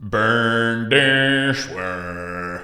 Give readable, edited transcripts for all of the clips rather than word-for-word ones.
Burn this way.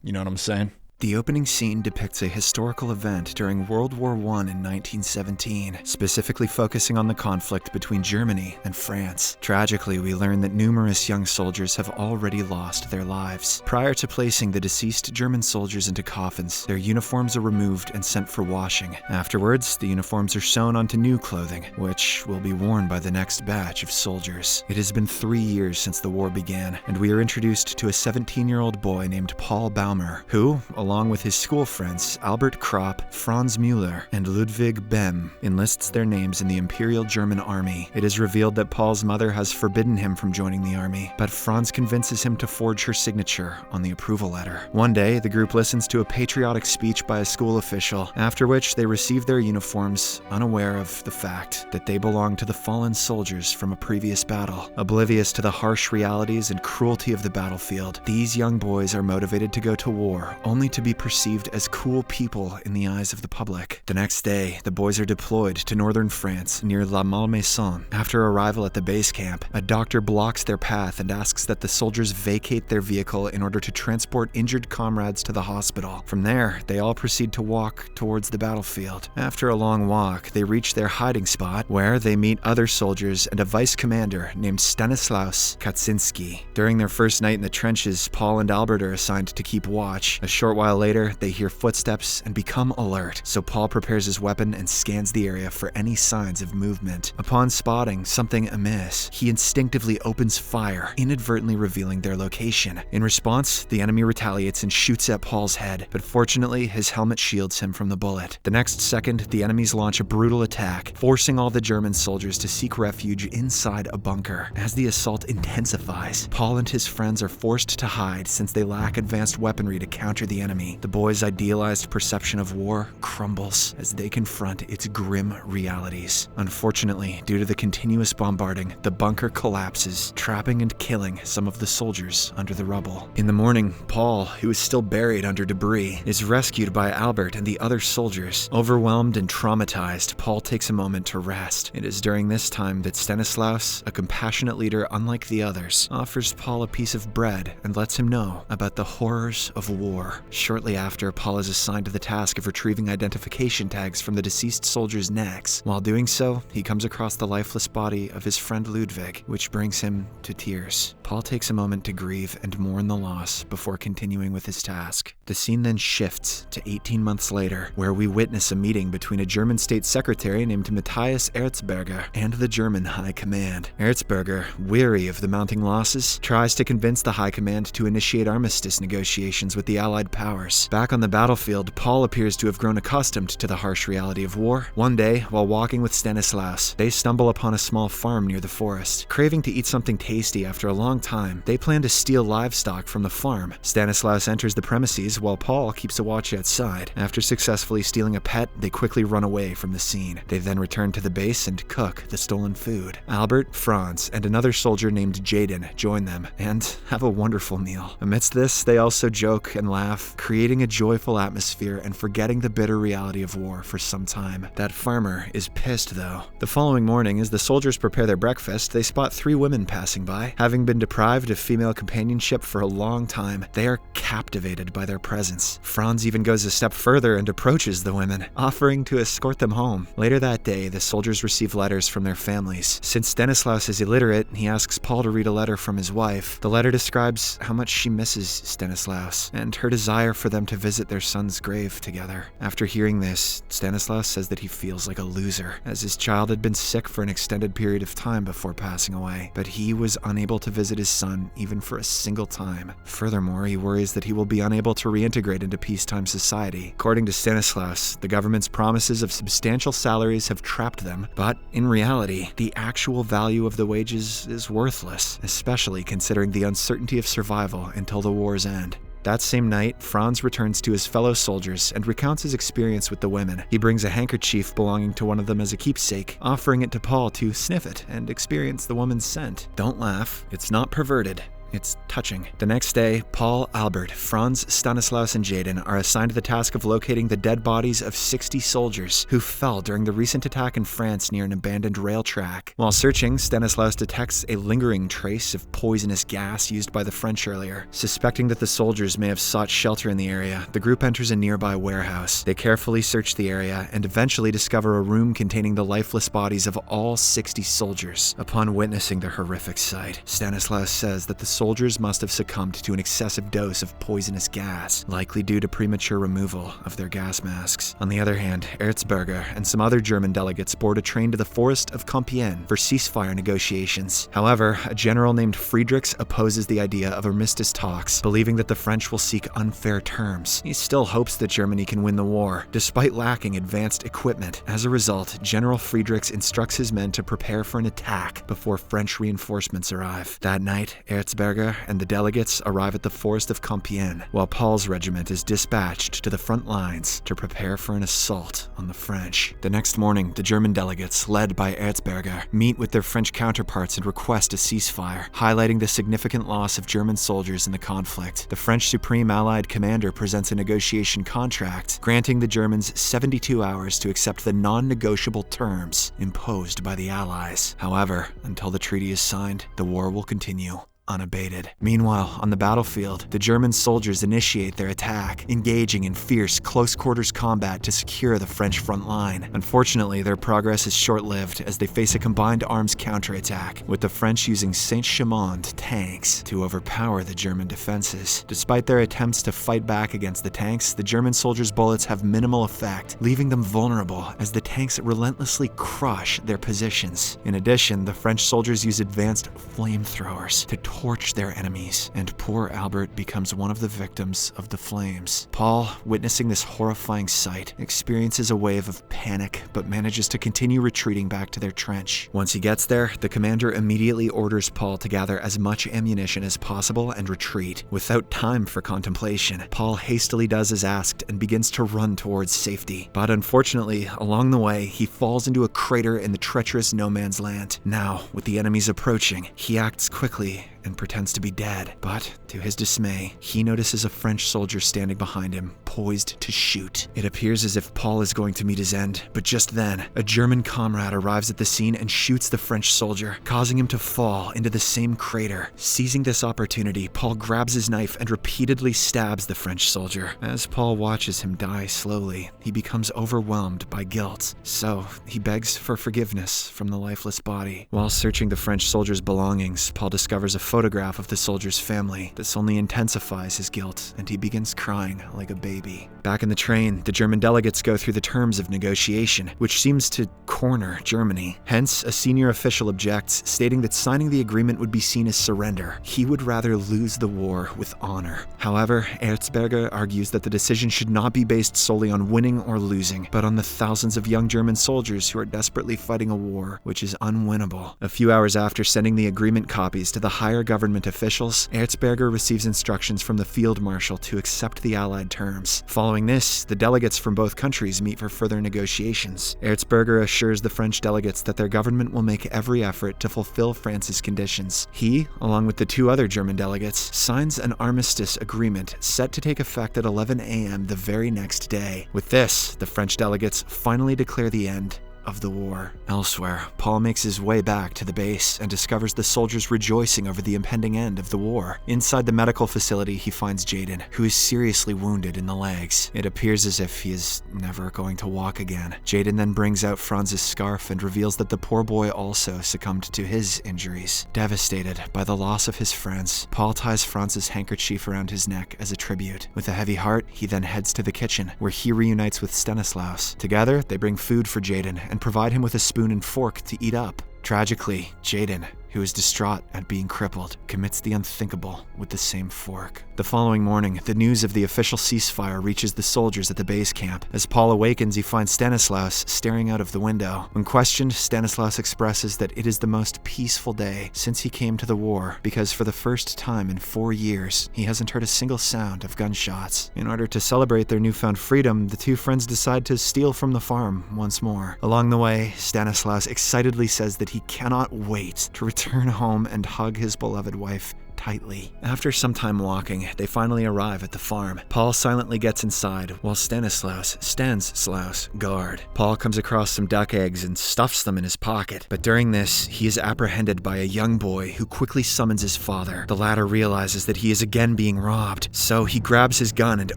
You know what I'm saying? The opening scene depicts a historical event during World War I in 1917, specifically focusing on the conflict between Germany and France. Tragically, we learn that numerous young soldiers have already lost their lives. Prior to placing the deceased German soldiers into coffins, their uniforms are removed and sent for washing. Afterwards, the uniforms are sewn onto new clothing, which will be worn by the next batch of soldiers. It has been 3 years since the war began, and we are introduced to a 17-year-old boy named Paul Baumer, who, along with his school friends Albert Kropp, Franz Müller, and Ludwig Bem, enlists their names in the Imperial German Army. It is revealed that Paul's mother has forbidden him from joining the army, but Franz convinces him to forge her signature on the approval letter. One day, the group listens to a patriotic speech by a school official, after which they receive their uniforms, unaware of the fact that they belong to the fallen soldiers from a previous battle. Oblivious to the harsh realities and cruelty of the battlefield, these young boys are motivated to go to war, only to be perceived as cool people in the eyes of the public. The next day, the boys are deployed to northern France near La Malmaison. After arrival at the base camp, a doctor blocks their path and asks that the soldiers vacate their vehicle in order to transport injured comrades to the hospital. From there, they all proceed to walk towards the battlefield. After a long walk, they reach their hiding spot, where they meet other soldiers and a vice commander named Stanislaus Kaczynski. During their first night in the trenches, Paul and Albert are assigned to keep watch. A short while later, they hear footsteps and become alert, so Paul prepares his weapon and scans the area for any signs of movement. Upon spotting something amiss, he instinctively opens fire, inadvertently revealing their location. In response, the enemy retaliates and shoots at Paul's head, but fortunately, his helmet shields him from the bullet. The next second, the enemies launch a brutal attack, forcing all the German soldiers to seek refuge inside a bunker. As the assault intensifies, Paul and his friends are forced to hide since they lack advanced weaponry to counter the enemy. The boys' idealized perception of war crumbles as they confront its grim realities. Unfortunately, due to the continuous bombarding, the bunker collapses, trapping and killing some of the soldiers under the rubble. In the morning, Paul, who is still buried under debris, is rescued by Albert and the other soldiers. Overwhelmed and traumatized, Paul takes a moment to rest. It is during this time that Stanislaus, a compassionate leader unlike the others, offers Paul a piece of bread and lets him know about the horrors of war. Shortly after, Paul is assigned to the task of retrieving identification tags from the deceased soldiers' necks. While doing so, he comes across the lifeless body of his friend Ludwig, which brings him to tears. Paul takes a moment to grieve and mourn the loss before continuing with his task. The scene then shifts to 18 months later, where we witness a meeting between a German state secretary named Matthias Erzberger and the German High Command. Erzberger, weary of the mounting losses, tries to convince the High Command to initiate armistice negotiations with the Allied powers. Back on the battlefield, Paul appears to have grown accustomed to the harsh reality of war. One day, while walking with Stanislaus, they stumble upon a small farm near the forest. Craving to eat something tasty after a long time, they plan to steal livestock from the farm. Stanislaus enters the premises while Paul keeps a watch outside. After successfully stealing a pet, they quickly run away from the scene. They then return to the base and cook the stolen food. Albert, Franz, and another soldier named Jaden join them and have a wonderful meal. Amidst this, they also joke and laugh, creating a joyful atmosphere and forgetting the bitter reality of war for some time. That farmer is pissed though. The following morning, as the soldiers prepare their breakfast, they spot 3 women passing by. Having been deprived of female companionship for a long time, they are captivated by their presence. Franz even goes a step further and approaches the women, offering to escort them home. Later that day, the soldiers receive letters from their families. Since Stanislaus is illiterate, he asks Paul to read a letter from his wife. The letter describes how much she misses Stanislaus and her desire for them to visit their son's grave together. After hearing this, Stanislaus says that he feels like a loser, as his child had been sick for an extended period of time before passing away, but he was unable to visit his son even for a single time. Furthermore, he worries that he will be unable to reintegrate into peacetime society. According to Stanislaus, the government's promises of substantial salaries have trapped them, but in reality, the actual value of the wages is worthless, especially considering the uncertainty of survival until the war's end. That same night, Franz returns to his fellow soldiers and recounts his experience with the women. He brings a handkerchief belonging to one of them as a keepsake, offering it to Paul to sniff it and experience the woman's scent. Don't laugh, it's not perverted. It's touching. The next day, Paul, Albert, Franz, Stanislaus, and Jaden are assigned the task of locating the dead bodies of 60 soldiers who fell during the recent attack in France near an abandoned rail track. While searching, Stanislaus detects a lingering trace of poisonous gas used by the French earlier. Suspecting that the soldiers may have sought shelter in the area, the group enters a nearby warehouse. They carefully search the area and eventually discover a room containing the lifeless bodies of all 60 soldiers. Upon witnessing the horrific sight, Stanislaus says that the soldiers must have succumbed to an excessive dose of poisonous gas, likely due to premature removal of their gas masks. On the other hand, Erzberger and some other German delegates board a train to the forest of Compiègne for ceasefire negotiations. However, a general named Friedrichs opposes the idea of armistice talks, believing that the French will seek unfair terms. He still hopes that Germany can win the war, despite lacking advanced equipment. As a result, General Friedrichs instructs his men to prepare for an attack before French reinforcements arrive. That night, Erzberger and the delegates arrive at the forest of Compiègne, while Paul's regiment is dispatched to the front lines to prepare for an assault on the French. The next morning, the German delegates, led by Erzberger, meet with their French counterparts and request a ceasefire, highlighting the significant loss of German soldiers in the conflict. The French Supreme Allied Commander presents a negotiation contract, granting the Germans 72 hours to accept the non-negotiable terms imposed by the Allies. However, until the treaty is signed, the war will continue unabated. Meanwhile, on the battlefield, the German soldiers initiate their attack, engaging in fierce, close-quarters combat to secure the French front line. Unfortunately, their progress is short-lived as they face a combined arms counterattack, with the French using Saint-Chamond tanks to overpower the German defenses. Despite their attempts to fight back against the tanks, the German soldiers' bullets have minimal effect, leaving them vulnerable as the tanks relentlessly crush their positions. In addition, the French soldiers use advanced flamethrowers to torch their enemies, and poor Albert becomes one of the victims of the flames. Paul, witnessing this horrifying sight, experiences a wave of panic but manages to continue retreating back to their trench. Once he gets there, the commander immediately orders Paul to gather as much ammunition as possible and retreat. Without time for contemplation, Paul hastily does as asked and begins to run towards safety. But unfortunately, along the way, he falls into a crater in the treacherous no man's land. Now, with the enemies approaching, he acts quickly and pretends to be dead, but to his dismay, he notices a French soldier standing behind him, poised to shoot. It appears as if Paul is going to meet his end, but just then, a German comrade arrives at the scene and shoots the French soldier, causing him to fall into the same crater. Seizing this opportunity, Paul grabs his knife and repeatedly stabs the French soldier. As Paul watches him die slowly, he becomes overwhelmed by guilt, so he begs for forgiveness from the lifeless body. While searching the French soldier's belongings, Paul discovers a photograph of the soldier's family. This only intensifies his guilt, and he begins crying like a baby. Back in the train, the German delegates go through the terms of negotiation, which seems to corner Germany. Hence, a senior official objects, stating that signing the agreement would be seen as surrender. He would rather lose the war with honor. However, Erzberger argues that the decision should not be based solely on winning or losing, but on the thousands of young German soldiers who are desperately fighting a war which is unwinnable. A few hours after sending the agreement copies to the higher government officials, Erzberger receives instructions from the field marshal to accept the Allied terms. Following this, the delegates from both countries meet for further negotiations. Erzberger assures the French delegates that their government will make every effort to fulfill France's conditions. He, along with the two other German delegates, signs an armistice agreement set to take effect at 11 a.m. the very next day. With this, the French delegates finally declare the end of the war. Elsewhere, Paul makes his way back to the base and discovers the soldiers rejoicing over the impending end of the war. Inside the medical facility, he finds Jaden, who is seriously wounded in the legs. It appears as if he is never going to walk again. Jaden then brings out Franz's scarf and reveals that the poor boy also succumbed to his injuries. Devastated by the loss of his friends, Paul ties Franz's handkerchief around his neck as a tribute. With a heavy heart, he then heads to the kitchen, where he reunites with Stanislaus. Together, they bring food for Jaden and provide him with a spoon and fork to eat up. Tragically, Jaden, who is distraught at being crippled, commits the unthinkable with the same fork. The following morning, the news of the official ceasefire reaches the soldiers at the base camp. As Paul awakens, he finds Stanislaus staring out of the window. When questioned, Stanislaus expresses that it is the most peaceful day since he came to the war, because for the first time in 4 years, he hasn't heard a single sound of gunshots. In order to celebrate their newfound freedom, the two friends decide to steal from the farm once more. Along the way, Stanislaus excitedly says that he cannot wait to return home and hug his beloved wife tightly. After some time walking, they finally arrive at the farm. Paul silently gets inside while Stanislaus guard. Paul comes across some duck eggs and stuffs them in his pocket, but during this, he is apprehended by a young boy who quickly summons his father. The latter realizes that he is again being robbed, so he grabs his gun and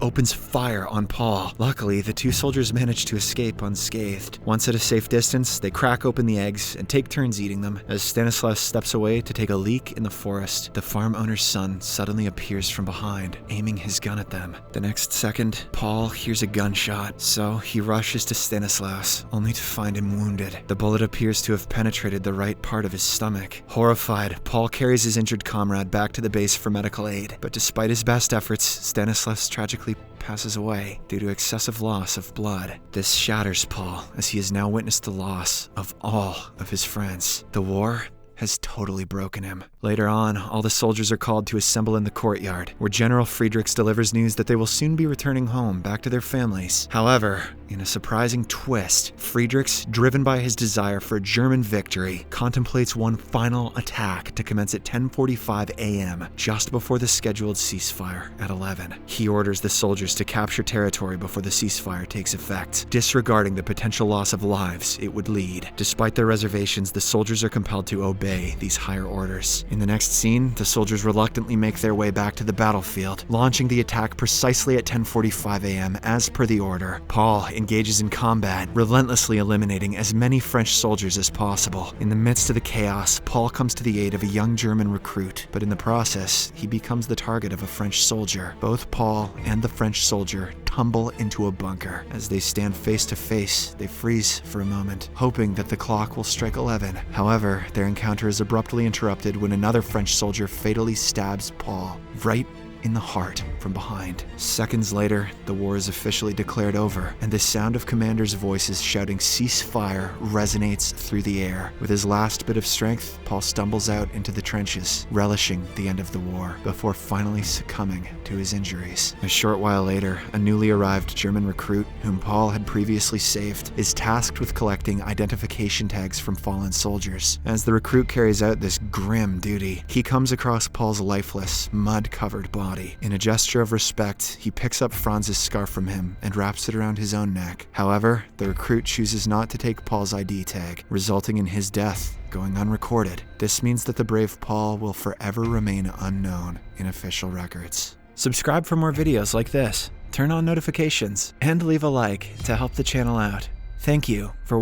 opens fire on Paul. Luckily, the two soldiers manage to escape unscathed. Once at a safe distance, they crack open the eggs and take turns eating them. As Stanislaus steps away to take a leak in the forest, the farm owner's son suddenly appears from behind, aiming his gun at them. The next second, Paul hears a gunshot, so he rushes to Stanislaus, only to find him wounded. The bullet appears to have penetrated the right part of his stomach. Horrified, Paul carries his injured comrade back to the base for medical aid, but despite his best efforts, Stanislaus tragically passes away due to excessive loss of blood. This shatters Paul, as he has now witnessed the loss of all of his friends. The war has totally broken him. Later on, all the soldiers are called to assemble in the courtyard, where General Friedrichs delivers news that they will soon be returning home back to their families. However, in a surprising twist, Friedrichs, driven by his desire for a German victory, contemplates one final attack to commence at 10:45 a.m., just before the scheduled ceasefire at 11. He orders the soldiers to capture territory before the ceasefire takes effect, disregarding the potential loss of lives it would lead. Despite their reservations, the soldiers are compelled to obey these higher orders. In the next scene, the soldiers reluctantly make their way back to the battlefield, launching the attack precisely at 10:45 a.m. as per the order. Paul engages in combat, relentlessly eliminating as many French soldiers as possible. In the midst of the chaos, Paul comes to the aid of a young German recruit, but in the process, he becomes the target of a French soldier. Both Paul and the French soldier tumble into a bunker. As they stand face to face, they freeze for a moment, hoping that the clock will strike 11. However, their encounter is abruptly interrupted when another French soldier fatally stabs Paul right in the heart from behind. Seconds later, the war is officially declared over, and the sound of commanders' voices shouting "ceasefire" resonates through the air. With his last bit of strength, Paul stumbles out into the trenches, relishing the end of the war, before finally succumbing to his injuries. A short while later, a newly arrived German recruit, whom Paul had previously saved, is tasked with collecting identification tags from fallen soldiers. As the recruit carries out this grim duty, he comes across Paul's lifeless, mud-covered body. In a gesture of respect, he picks up Franz's scarf from him and wraps it around his own neck. However, the recruit chooses not to take Paul's ID tag, resulting in his death going unrecorded. This means that the brave Paul will forever remain unknown in official records. Subscribe for more videos like this, turn on notifications, and leave a like to help the channel out. Thank you for watching.